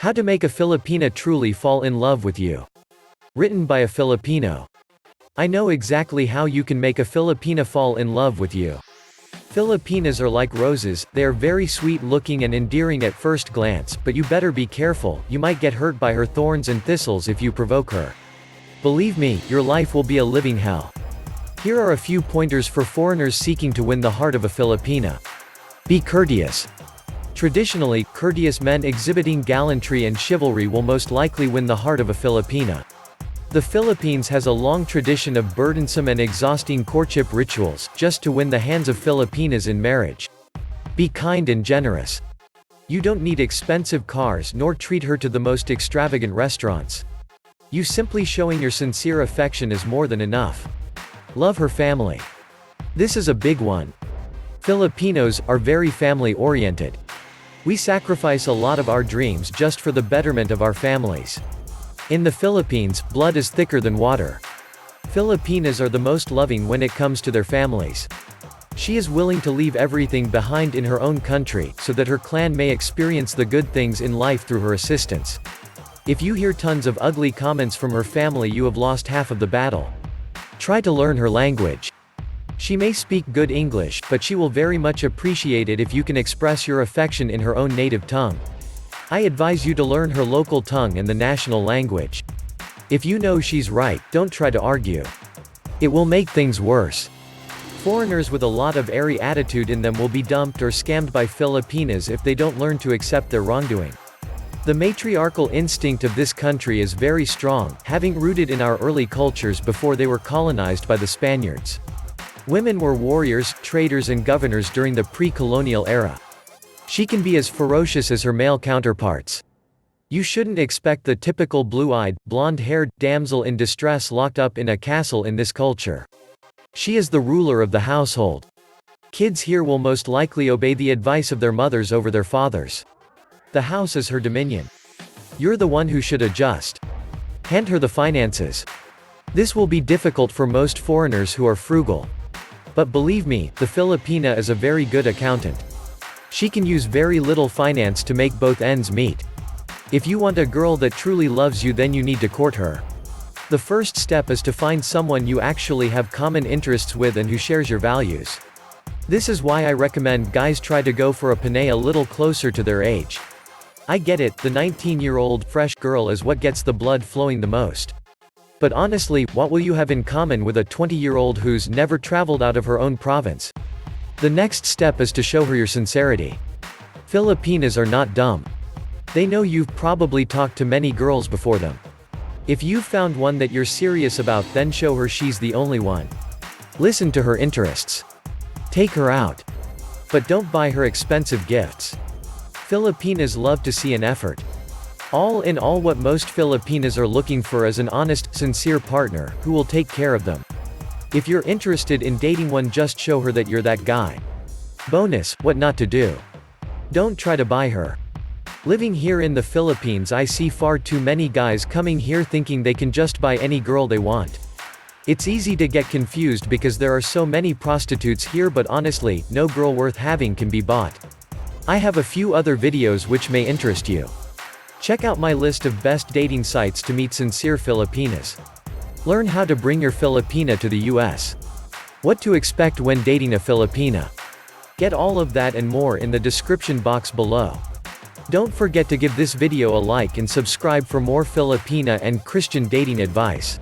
How to make a Filipina truly fall in love with you. Written by a Filipino. I know exactly how you can make a Filipina fall in love with you. Filipinas are like roses, they are very sweet looking and endearing at first glance, but you better be careful, you might get hurt by her thorns and thistles if you provoke her. Believe me, your life will be a living hell. Here are a few pointers for foreigners seeking to win the heart of a Filipina. Be courteous. Traditionally, courteous men exhibiting gallantry and chivalry will most likely win the heart of a Filipina. The Philippines has a long tradition of burdensome and exhausting courtship rituals, just to win the hands of Filipinas in marriage. Be kind and generous. You don't need expensive cars nor treat her to the most extravagant restaurants. You simply showing your sincere affection is more than enough. Love her family. This is a big one. Filipinos are very family-oriented. We sacrifice a lot of our dreams just for the betterment of our families. In the Philippines, blood is thicker than water. Filipinas are the most loving when it comes to their families. She is willing to leave everything behind in her own country, so that her clan may experience the good things in life through her assistance. If you hear tons of ugly comments from her family, you have lost half of the battle. Try to learn her language. She may speak good English, but she will very much appreciate it if you can express your affection in her own native tongue. I advise you to learn her local tongue and the national language. If you know she's right, don't try to argue. It will make things worse. Foreigners with a lot of airy attitude in them will be dumped or scammed by Filipinas if they don't learn to accept their wrongdoing. The matriarchal instinct of this country is very strong, having rooted in our early cultures before they were colonized by the Spaniards. Women were warriors, traders and governors during the pre-colonial era. She can be as ferocious as her male counterparts. You shouldn't expect the typical blue-eyed, blonde-haired damsel in distress locked up in a castle in this culture. She is the ruler of the household. Kids here will most likely obey the advice of their mothers over their fathers. The house is her dominion. You're the one who should adjust. Hand her the finances. This will be difficult for most foreigners who are frugal. But believe me, the Filipina is a very good accountant. She can use very little finance to make both ends meet. If you want a girl that truly loves you, then you need to court her. The first step is to find someone you actually have common interests with and who shares your values. This is why I recommend guys try to go for a panay a little closer to their age. I get it, the 19-year-old fresh girl is what gets the blood flowing the most. But honestly, what will you have in common with a 20-year-old who's never traveled out of her own province? The next step is to show her your sincerity. Filipinas are not dumb. They know you've probably talked to many girls before them. If you've found one that you're serious about, then show her she's the only one. Listen to her interests. Take her out. But don't buy her expensive gifts. Filipinas love to see an effort. All in all, what most Filipinas are looking for is an honest, sincere partner, who will take care of them. If you're interested in dating one, just show her that you're that guy. Bonus, what not to do. Don't try to buy her. Living here in the Philippines, I see far too many guys coming here thinking they can just buy any girl they want. It's easy to get confused because there are so many prostitutes here, but honestly, no girl worth having can be bought. I have a few other videos which may interest you. Check out my list of best dating sites to meet sincere Filipinas. Learn how to bring your Filipina to the US. What to expect when dating a Filipina. Get all of that and more in the description box below. Don't forget to give this video a like and subscribe for more Filipina and Christian dating advice.